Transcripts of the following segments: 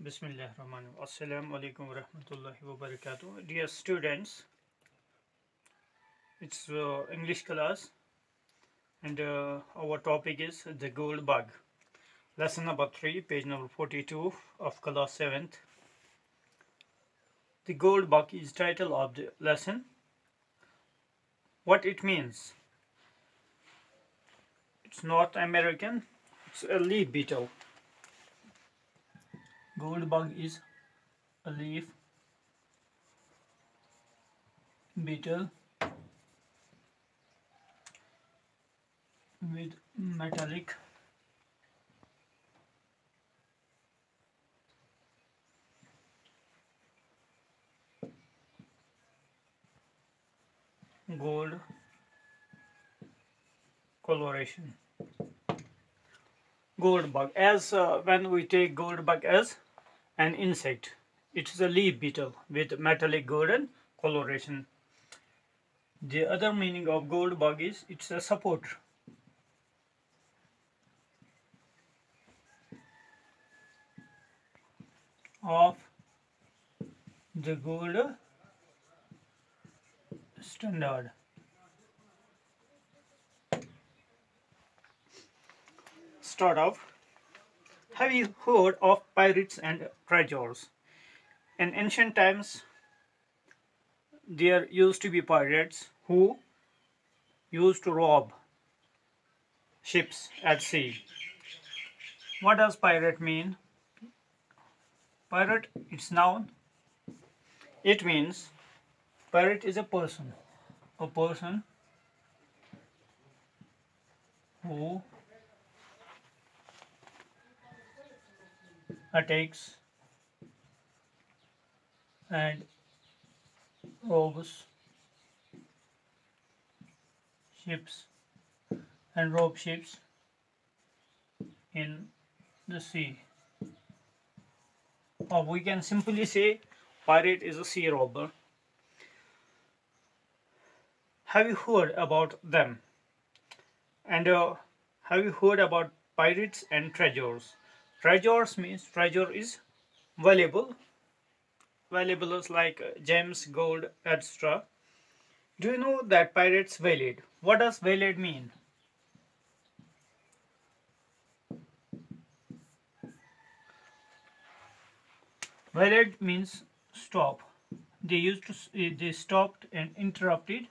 Bismillahirrahmanirrahim. Assalamu alaikum wa rahmatullahi wa barakatuh. Dear students, it's English class and our topic is the gold bug. Lesson number 3, page number 42 of class 7th. The gold bug is title of the lesson. What it means? It's North American. It's a leaf beetle. Gold bug is a leaf beetle with metallic gold coloration. Gold bug, as when we take gold bug as an insect, it is a leaf beetle with metallic golden coloration. The other meaning of gold bug is it's a support. Of the gold standard. Start off. Have you heard of pirates and treasures? In ancient times, there used to be pirates who used to rob ships at sea. What does pirate mean? Pirate, it's noun. It means pirate is a person who attacks and robs ships in the sea. Or we can simply say pirate is a sea robber. Have you heard about them? And have you heard about pirates and treasures? Treasures means treasure is valuable. Valuables like gems, gold, etc. Do you know that pirates valid? What does valid mean? Valid means stop. They stopped and interrupted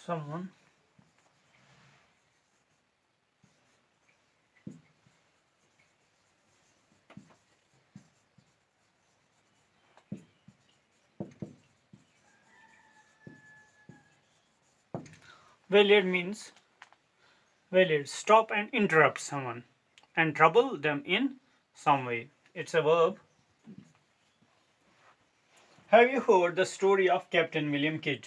someone valid means valid, stop and interrupt someone and trouble them in some way. It's a verb. Have you heard the story of Captain William Kidd,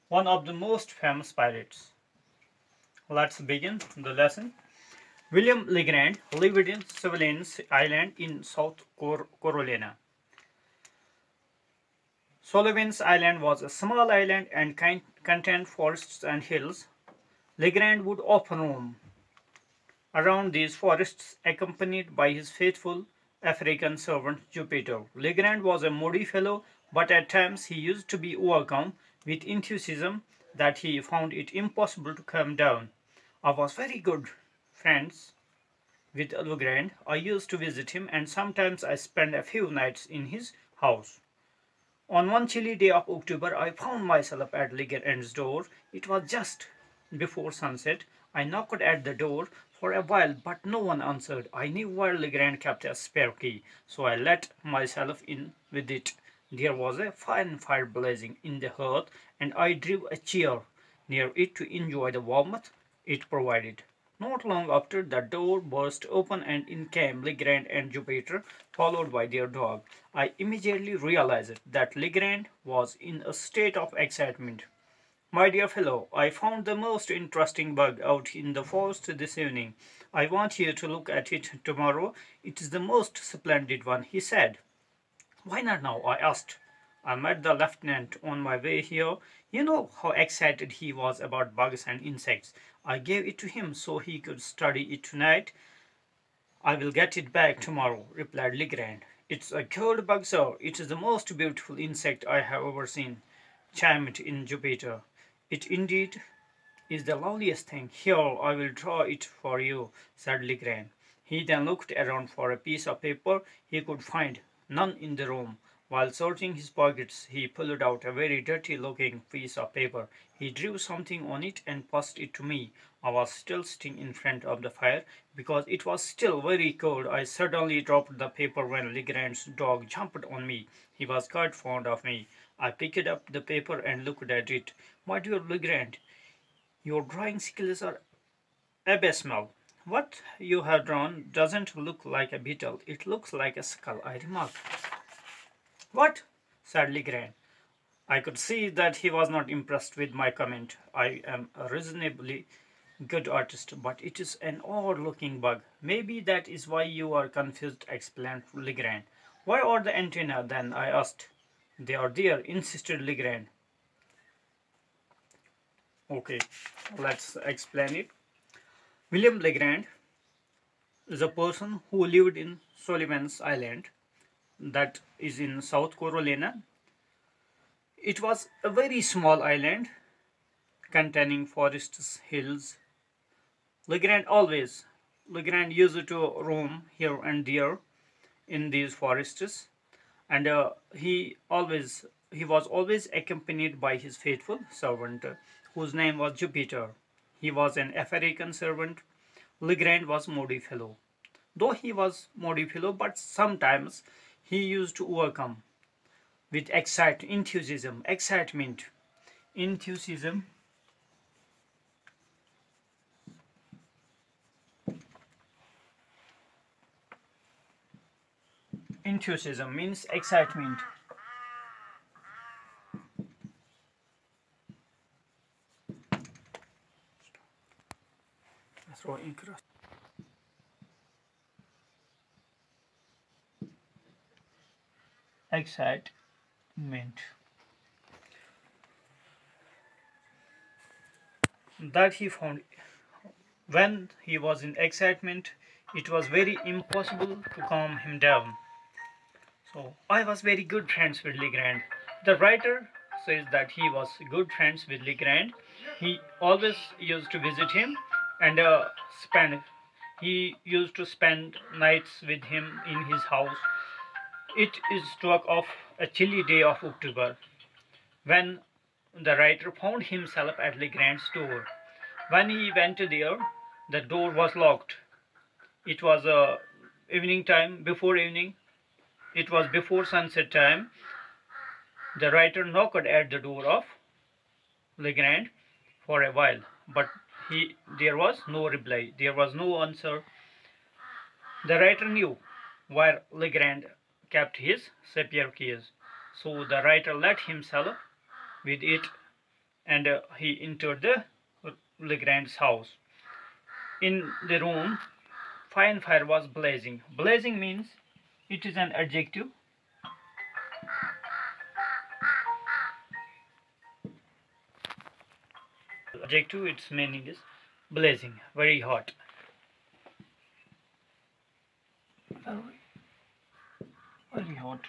one of the most famous pirates? Let's begin the lesson. William Legrand lived in Sullivan's Island in South Carolina. Sullivan's Island was a small island and contained forests and hills. Legrand would often roam around these forests accompanied by his faithful African servant Jupiter. Legrand was a moody fellow, but at times he used to be overcome with enthusiasm that he found it impossible to calm down. I was very good friends with Legrand. I used to visit him and sometimes I spent a few nights in his house. On one chilly day of October, I found myself at Legrand's door. It was just before sunset. I knocked at the door for a while, but no one answered. I knew where Legrand kept a spare key, so I let myself in with it. There was a fine fire blazing in the hearth, and I drew a chair near it to enjoy the warmth it provided. Not long after, the door burst open and in came Legrand and Jupiter, followed by their dog. I immediately realized that Legrand was in a state of excitement. My dear fellow, I found the most interesting bug out in the forest this evening. I want you to look at it tomorrow. It is the most splendid one, he said. Why not now? I asked. I met the lieutenant on my way here. You know how excited he was about bugs and insects. I gave it to him so he could study it tonight. I will get it back tomorrow, replied Legrand. It's a gold bug, sir. It is the most beautiful insect I have ever seen, chimed in Jupiter. It indeed is the loveliest thing. Here, I will draw it for you, said Legrand. He then looked around for a piece of paper. He could find none in the room. While searching his pockets, he pulled out a very dirty-looking piece of paper. He drew something on it and passed it to me. I was still sitting in front of the fire because it was still very cold. I suddenly dropped the paper when Legrand's dog jumped on me. He was quite fond of me. I picked up the paper and looked at it. My dear Legrand, your drawing skills are abysmal. What you have drawn doesn't look like a beetle. It looks like a skull, I remarked. What? Said Legrand. I could see that he was not impressed with my comment. I am a reasonably good artist, but it is an odd-looking bug. Maybe that is why you are confused, explained Legrand. Why are the antennae then? I asked. They are there, insisted Legrand. Okay, let's explain it. William Legrand is a person who lived in Sullivan's Island, that is in South Carolina. It was a very small island containing forests, hills. Legrand used to roam here and there in these forests, and he was always accompanied by his faithful servant, whose name was Jupiter. He was an African servant. Legrand was moody fellow. Though he was moody fellow, but sometimes he used to overcome with excitement, enthusiasm. Enthusiasm means excitement. Excitement. That he found when he was in excitement, it was very impossible to calm him down. So I was very good friends with Legrand. The writer says that he was good friends with Legrand. He always used to visit him and spend. He used to spend nights with him in his house. It is struck of a chilly day of October when the writer found himself at Legrand's door. When he went there, the door was locked. It was evening time, before evening. It was before sunset time. The writer knocked at the door of Legrand for a while, but there was no reply. There was no answer. The writer knew where Legrand kept his sapphire keys, so the writer let himself with it, and he entered the Legrand's house. In the room, fine fire was blazing. Blazing means it is an adjective. Adjective, its meaning is blazing, very hot. Very hot.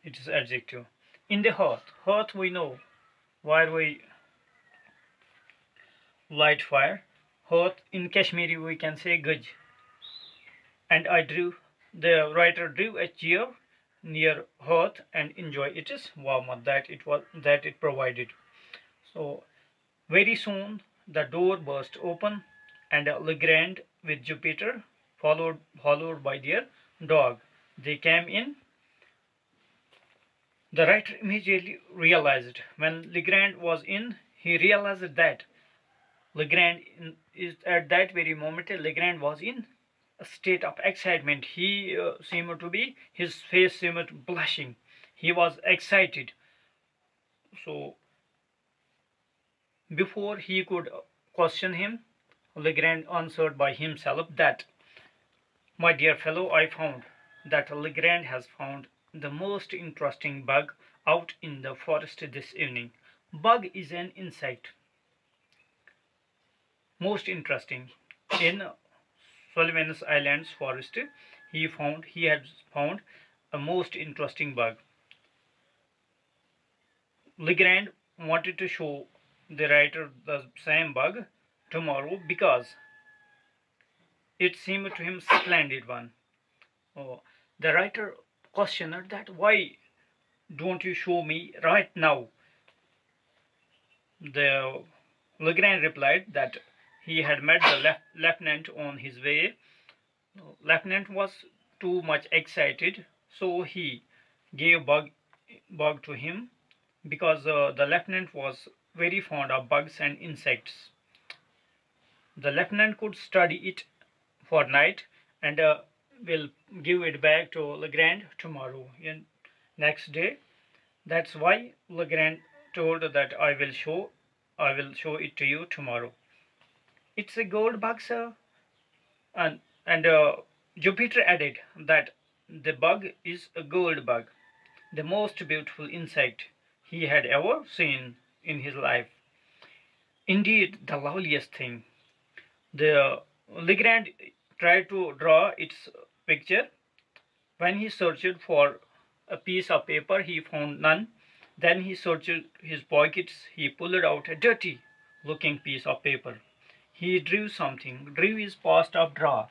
It is adjective. In the hearth. Hearth we know where we light fire. Hearth in Kashmiri we can say guj. And the writer drew a chair near hearth and enjoy its warmth that it provided. So very soon the door burst open, and Legrand with Jupiter followed by their dog. They came in. The writer immediately realized when Legrand was in, he realized that at that very moment, Legrand was in a state of excitement. His face seemed blushing. He was excited. So before he could question him, Legrand answered by himself that, my dear fellow, I found that Legrand has found the most interesting bug out in the forest this evening. Bug is an insect. Most interesting. In Sullivan's Islands forest, he had found a most interesting bug. Legrand wanted to show the writer the same bug tomorrow because it seemed to him splendid one. Oh, the writer questioned that why don't you show me right now? The Legrand replied that he had met the lieutenant on his way. Lieutenant was too much excited, so he gave bug to him because the lieutenant was very fond of bugs and insects. The lieutenant could study it for night and will give it back to Legrand tomorrow and next day. That's why Legrand told that I will show it to you tomorrow. It's a gold bug, sir. And Jupiter added that the bug is a gold bug, the most beautiful insect he had ever seen in his life. Indeed, the loveliest thing. The Legrand tried to draw its picture. When he searched for a piece of paper, he found none. Then he searched his pockets. He pulled out a dirty looking piece of paper. He drew something. Drew is past of draw.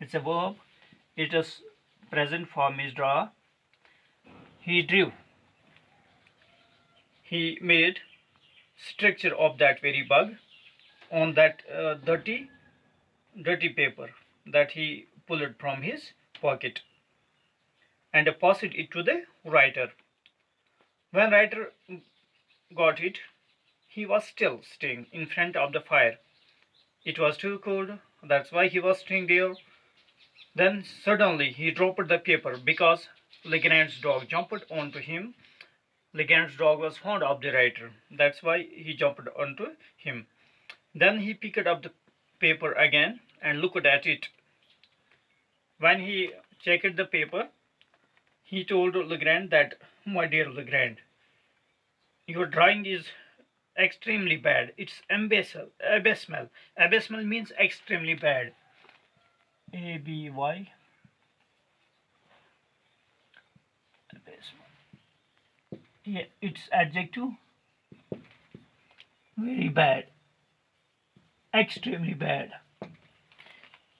It's a verb. It is present form is draw. He drew. He made structure of that very bug on that dirty paper that he pulled from his pocket and passed it to the writer. When writer got it, he was still staying in front of the fire. It was too cold, that's why he was staying there. Then suddenly he dropped the paper because Legrand's dog jumped onto him. Legrand's dog was fond of the writer, that's why he jumped onto him. Then he picked up the paper again and looked at it. When he checked the paper, he told Legrand that, my dear Legrand, your drawing is extremely bad. It's abysmal. Abysmal means extremely bad. A-B-Y. Abysmal. Yeah, it's adjective. Very bad. Extremely bad.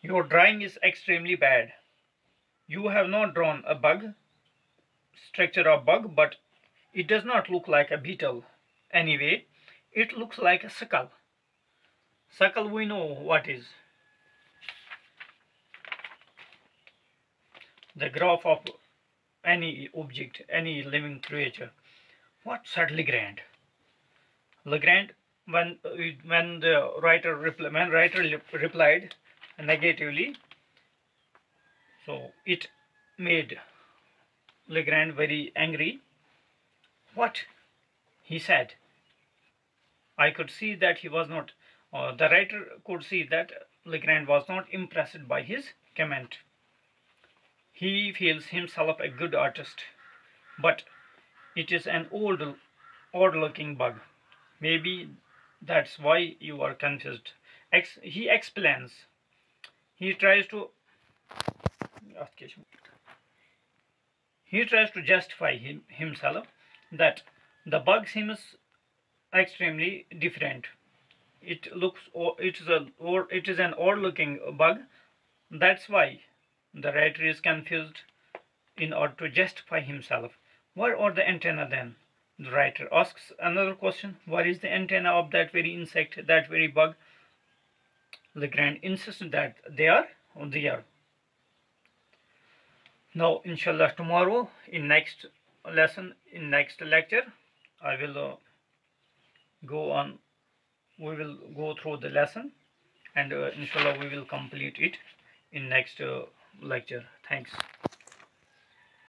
Your drawing is extremely bad. You have not drawn a bug, structure of bug, but it does not look like a beetle. Anyway, it looks like a suckle. Suckle we know what is. The graph of any object, any living creature. What said Legrand? Legrand, when the writer replied negatively, so it made Legrand very angry. What? He said. I could see that he was not, the writer could see that Legrand was not impressed by his comment. He feels himself a good artist, but it is an odd-looking bug. Maybe that's why you are confused. He explains. He tries to justify himself that the bug seems extremely different. It is an odd-looking bug. That's why the writer is confused in order to justify himself. Where are the antenna then? The writer asks another question. Where is the antenna of that very insect, that very bug? Legrand insists that they are there. Now, inshallah, tomorrow in next lesson, in next lecture, I will go on. We will go through the lesson, and inshallah, we will complete it in next lecture. Thanks.